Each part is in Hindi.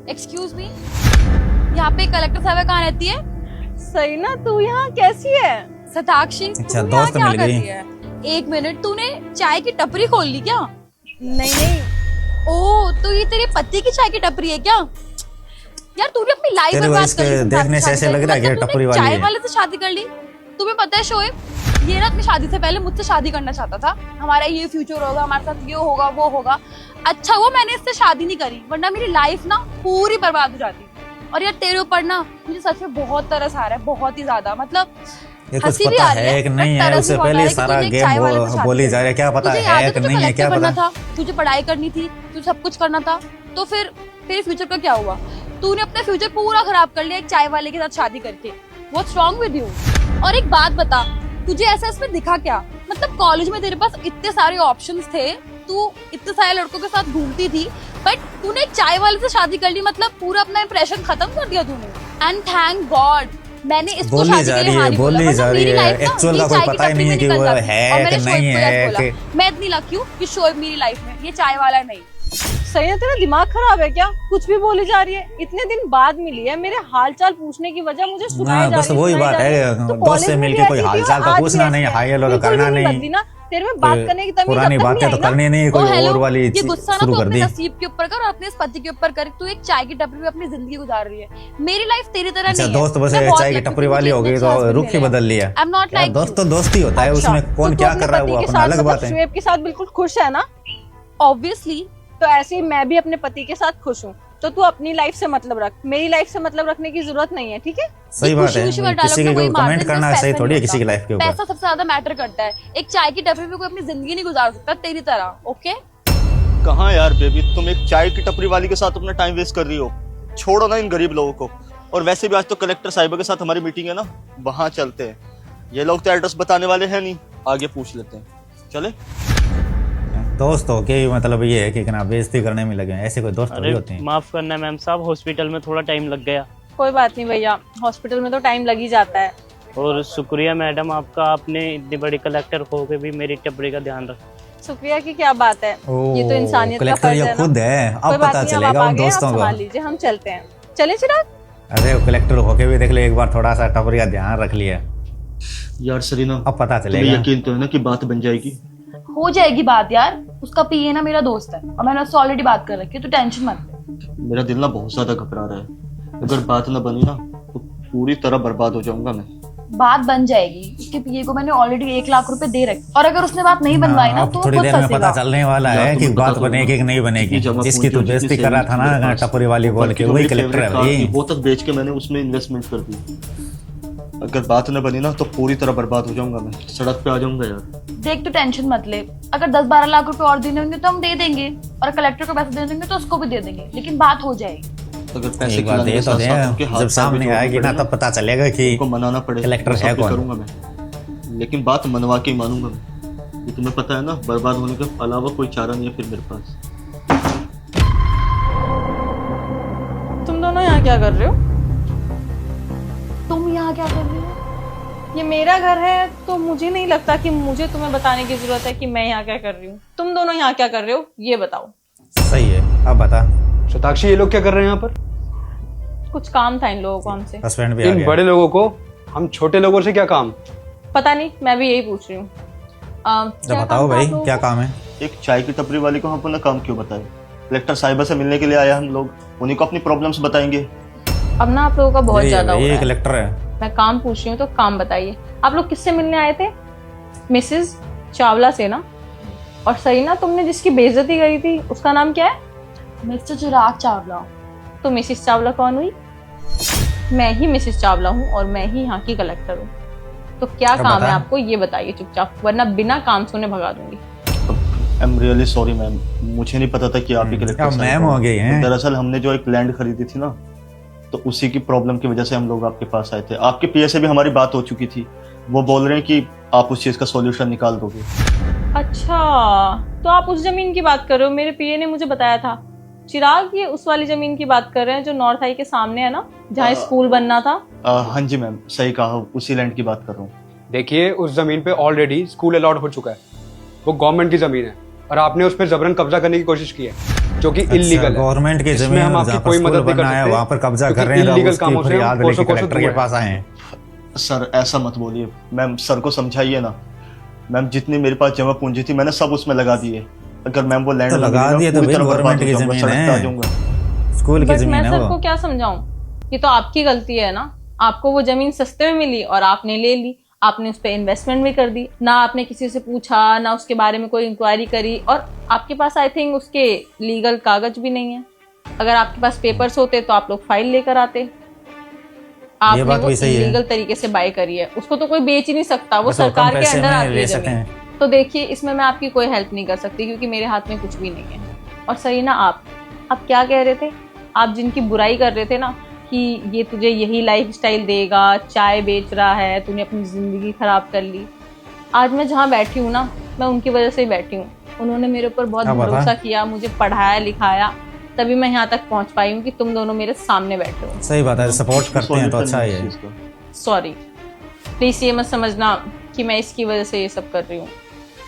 एक्सक्यूज मी, यहाँ पे कलेक्टर साहब कहाँ रहती है? सही ना, तू यहाँ कैसी है? सताक्षी, अच्छा, तू यहाँ दोस्त क्या मिल कर गई। रही है? एक मिनट, तूने चाय की टपरी खोल ली क्या? नहीं नहीं, ओ, तो ये तेरे पति की चाय की टपरी है क्या? यार तूने अपनी लाइफ तेरे बर्बाद वॉइस कर ली। के देखने से ऐसे लग रहा है कि मतलब टपरी तूने वाली चाय है। वाले से शादी कर ली। तुम्हें पता है शोएब, ये ना अपनी शादी से पहले मुझसे शादी करना चाहता था। हमारा ये फ्यूचर होगा, हमारे साथ ये होगा वो होगा। अच्छा वो मैंने इससे शादी नहीं करी, वरना मेरी लाइफ ना पूरी बर्बाद हो जाती। और यार तेरे ऊपर ना मुझे सच में बहुत तरस आ रहा है, बहुत ही ज्यादा। मतलब ये कुछ हंसी भी पता आ रही है कि नहीं है, तरस उससे भी बहुत आ पहले रहा है कि सारा तूने एक चाय वाले से गेम शादी बोली करी। जा रही है, क्या पता तुझे याद है कि तुझे नहीं है, क्या कलेक्टर बनना पता। था, तुझे पढ़ाई करनी थी, तुझे सब कुछ करना था, तो फिर तेरे फ्यूचर का क्या हुआ? तूने अपना फ्यूचर पूरा खराब कर लिया एक चाय वाले के साथ शादी करके। What's wrong with you? और एक बात बता, तुझे ऐसा इसमें दिखा क्या? मतलब कॉलेज में तेरे पास इतने सारे ऑप्शंस थे, तू इतने सारे लड़कों के साथ घूमती थी, बट तूने एक चाय वाले से शादी कर ली। मतलब पूरा अपना इंप्रेशन खत्म कर दिया तूने। एंड थैंक गॉड मैंने इसको बोली शादी जा के रही लिए है, हाँ नहीं बोला, बोली वरना जा रही मेरी है, लाइफ ना एक्चुअल ये का कोई चाय की पता ही टपरी नहीं में है कि निकल वो जाती। है और कि मैंने शोएब नहीं को यस है बोला, कि मैं इतनी लकी हूँ कि शोएब मेरी लाइफ में, ये चाय वाला नहीं। सही ना, तेरा दिमाग खराब है क्या? कुछ भी बोली जा रही है। इतने दिन बाद मिली है, मेरे हालचाल पूछने की वजह मुझे सुनाई जा बस रही है, वही सुनाई बात जा रही है, तो दोस्त कॉलेज से में भी मिलके कोई ऐसी थी और हालचाल तो आज भी पूछना ऐसी नहीं, है। हाय हेलो तो बिल्कुल करना भी नहीं, बदली ना, तेरे में बात करने की तमीज पुरानी अब तक बातें नहीं तो आई ना। करनी नहीं, ओ कोई हेलो, और वाली ये गुस्सा ना शुरू तू कर अपने दी। नसीब के ऊपर कर और अपने इस पति के ऊपर कर। तू एक चाय की टपरी पे अपनी जिंदगी गुजार रही है, मेरी लाइफ तेरी तरह अच्छा, नहीं है। दोस्त बस मैं बहुत चाय की lucky हूँ टपरी कि वाली मुझे हो गई इतने तो अच्छे husband रुख ही मिले हैं। बदल लिया। I'm not यार like दोस्त you। तो दोस्ती होता है, अच्छा, उसमें कौन तो तू क्या अपने कर रहा है पति वो के अपना साथ अलग मतलब बात है। शोएब के साथ बिल्कुल खुश है ना? Obviously, तो ऐसे ही मैं भी अपने पति के साथ खुश हूँ। तो तू अपनी लाइफ से मतलब रख, मेरी लाइफ से मतलब रखने की जरूरत नहीं है, ठीक है? सही बात है, खुशी में किसी डायलॉग के वही मारते कमेंट हैं, करना पैसा सही नहीं थोड़ी है होता। किसी की लाइफ के ऊपर। पैसा सबसे ज्यादा मैटर करता है। एक चाय की टपरी पे कोई अपनी जिंदगी नहीं गुजार सकता तेरी तरह। ओके कहाँ यार बेबी, तुम एक चाय की टपरी वाली के साथ अपना टाइम वेस्ट कर रही हो। छोड़ो ना इन गरीब लोगों को। और वैसे भी आज तो कलेक्टर साहिबा के साथ हमारी मीटिंग है ना, वहां चलते हैं। ये लोग तो एड्रेस बताने वाले हैं नहीं, आगे पूछ लेते हैं, चले। दोस्त हो के मतलब ये है कि ना बेइज्जती करने में लगे हैं, ऐसे कोई दोस्त थोड़ी अरे होते हैं। माफ करना मैम साहब, हॉस्पिटल में थोड़ा टाइम लग गया। कोई बात नहीं भैया, हॉस्पिटल में तो टाइम लग ही जाता है। और शुक्रिया मैडम आपका, आपने इतनी बड़ी कलेक्टर हो के भी मेरी टपरी का ध्यान रखा। शुक्रिया की क्या बात है, ये तो इंसानियत का कलेक्टर फर्ज ये है ना। खुद है, कोई अब बात पता नहीं, अब चलेगा आप आ उन गए, आप दोस्तों को। संभाल लीजिए, हम चलते हैं। चले चिराग? अरे वो कलेक्टर होके भी देख ले एक बार, थोड़ा सा टपरी का ध्यान रख लिया, यार सरीना, अब पता तुम्हें चलेगा। यकीन तो है ना कि बात बन जाएगी? हो जाएगी बात यार। उसका पीए ना मेरा दोस्त है और मैंने उससे ऑलरेडी बात कर रखी है, तो टेंशन मत ले। मेरा दिल ना बहुत ज्यादा घबरा रहा है। अगर बात ना बनी ना तो पूरी तरह बर्बाद हो जाऊंगा मैं। बात बन जाएगी। उसके पीए को मैंने ऑलरेडी 1 लाख रुपए दे रखे, और अगर उसने बात नहीं बनवाई ना अब तो थोड़ी खुद देर में पता फंसेगा। चलने वाला यार है कि तुम्हें बात पता तो बनेगी कि नहीं बनेगी। इतनी जमा जिसकी पूंजी तू और बेइज्जती जितनी कर रहा savings था मेरे ना पास, टपरी वाली बोल के, बल्कि वही जो मेरी कलेक्टर है favorite car थी, भाई। वो तक बेच के मैंने उसमें इन्वेस्टमेंट कर दी। अगर बात न बनी ना तो पूरी तरह बर्बाद हो जाऊंगा मैं, सड़क पे आ जाऊंगा यार। देख, तो टेंशन मत ले। अगर 10-12 लाख रुपए और देने होंगे तो हम दे देंगे, और कलेक्टर को पैसे देने होंगे तो उसको भी दे देंगे, लेकिन बात हो जाएगी। अगर पैसे एक बात खिलाने ये के तो साथ साथ उनके दे, हाथ जब पैर भी सामने जोड़ने आएगी ना पड़े तब पता चलेगा कि उनको मनाना पड़े, कलेक्टर वो सब है भी कौन। करूंगा मैं, लेकिन बात मनवा के ही मानूंगा मैं। ये तुम्हें पता है ना, बर्बाद होने के अलावा कोई चारा नहीं है फिर मेरे पास। तुम दोनों यहाँ क्या कर रहे हो? तुम यहाँ क्या कर रही हो? ये मेरा घर है, तो मुझे नहीं लगता कि मुझे तुम्हें बताने की जरूरत है कि मैं यहाँ क्या कर रही हूँ। तुम दोनों यहाँ क्या कर रहे हो, ये बताओ। सही है, अब बता। शताक्षी, ये लोग क्या कर रहे हैं यहाँ पर? कुछ काम था इन लोगों को हमसे। हस्बैंड भी आ इन गया। बड़े लोगों को हम छोटे लोगों से क्या काम? पता नहीं, मैं भी यही पूछ रही हूँ। तो बताओ भाई क्या काम है। एक चाय की टपरी वाली को हम अपना काम क्यों बताए? कलेक्टर साहिबा से मिलने के लिए आया हम लोग, उन्हीं को अपनी प्रॉब्लम्स बताएंगे। अब ना आप लोगों का बहुत यही है ज्यादा हो भाई, रहा ये है। कलेक्टर है। मैं काम पूछ रही हूँ तो काम बताइए। आप लोग किससे मिलने आए थे? मिसेस चावला से ना? और सही ना, तुमने जिसकी बेइज्जती करी थी उसका नाम क्या है? मिस्टर चिराग चावला। तो मिसेस चावला कौन हुई? मैं ही मिसेस चावला हूँ और मैं ही यहाँ की कलेक्टर हूँ। तो क्या अब काम है बता। आपको, ये बताइए चुपचाप, वरना बिना काम सुने भगा दूंगी। I am really sorry ma'am, मुझे नहीं पता था कि आप ही कलेक्टर अब मैम हो गई हैं। दरअसल हमने जो एक लैंड खरीदी थी ना, तो उसी की प्रॉब्लम की वजह से हम लोग आपके पास आए थे। आपके पीए से भी हमारी बात हो चुकी थी, वो बोल रहे हैं कि आप उस चीज का सॉल्यूशन निकाल दोगे। अच्छा, तो आप उस जमीन की बात कर रहे हो, मेरे पीए ने मुझे बताया था। चिराग, ये उस वाली जमीन की बात कर रहे हैं जो नॉर्थ आई के सामने है ना, जहाँ स्कूल बनना था? हाँ जी मैम, सही कहा, उसी लैंड की बात कर रहा हूँ। देखिए, उस जमीन पे ऑलरेडी स्कूल अलॉट हो चुका है। वो गवर्नमेंट की जमीन है और आपने उस पर जबरन कब्जा करने की कोशिश की है। जो कि इलीगल है। गवर्नमेंट की इसमें जमीन हम आपकी जहाँ पर कोई स्कूल मदद नहीं बनना कर है सकते, वहाँ पर कब्जा क्योंकि कर रहे हैं लोग, illegal उसकी कामों से हम फरियाद कोसों लेके कोसों कलेक्टर दूर के हैं। पास आए हैं। सर ऐसा मत बोलिए मैम, सर को समझाइए ना। मैम जितनी मेरे पास जमा पूंजी थी मैंने सब उसमें लगा दी है। अगर मैम वो लैंड तो लगा दिए तो भाई गवर्नमेंट की जमीन है, स्कूल की बट जमीन मैं है सर वो। को क्या समझाऊं, ये तो आपकी गलती है ना। आपको वो जमीन सस्ते में मिली और आपने ले ली, आपने उस पर इन्वेस्टमेंट भी कर दी, ना आपने किसी से पूछा, ना उसके बारे में कोई इंक्वायरी करी, और आपके पास आई थिंक उसके लीगल कागज भी नहीं है। अगर आपके पास पेपर्स होते तो आप लोग फाइल लेकर आते। आपने बात वो भी सही है। इलीगल तरीके से बाय करी है, उसको तो कोई बेच ही नहीं सकता, वो बस वो कम सरकार के पैसे अंडर में आती है ले जमीन। सकें। तो देखिए इसमें मैं आपकी कोई हेल्प नहीं कर सकती क्योंकि मेरे हाथ में कुछ भी नहीं है। और सही ना, आप क्या कह रहे थे, आप जिनकी बुराई कर रहे थे ना कि ये तुझे यही लाइफस्टाइल देगा, चाय बेच रहा है, तूने अपनी ज़िंदगी खराब कर ली। आज मैं जहाँ बैठी हूँ ना, मैं उनकी वजह से ही बैठी हूँ। उन्होंने मेरे ऊपर बहुत क्या बात है? भरोसा किया, मुझे पढ़ाया लिखाया, तभी मैं यहाँ तक पहुँच पाई हूँ कि तुम दोनों मेरे सामने बैठे हो। सही बात है, सपोर्ट करते हैं तो अच्छा ही है। सॉरी, प्लीज़ ये मत समझना कि मैं इसकी वजह से ये सब कर रही हूँ।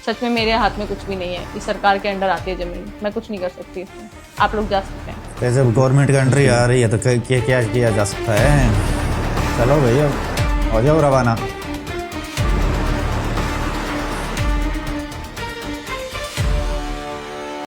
सच में मेरे हाथ में कुछ भी नहीं है, ये सरकार के अंडर आती है ज़मीन, मैं कुछ नहीं कर सकती इसमें। आप लोग जा सकते हैं। तो जब गवर्नमेंट की एंट्री आ रही है तो क्या क्या किया जा सकता है। चलो भैया हो जाओ रवाना।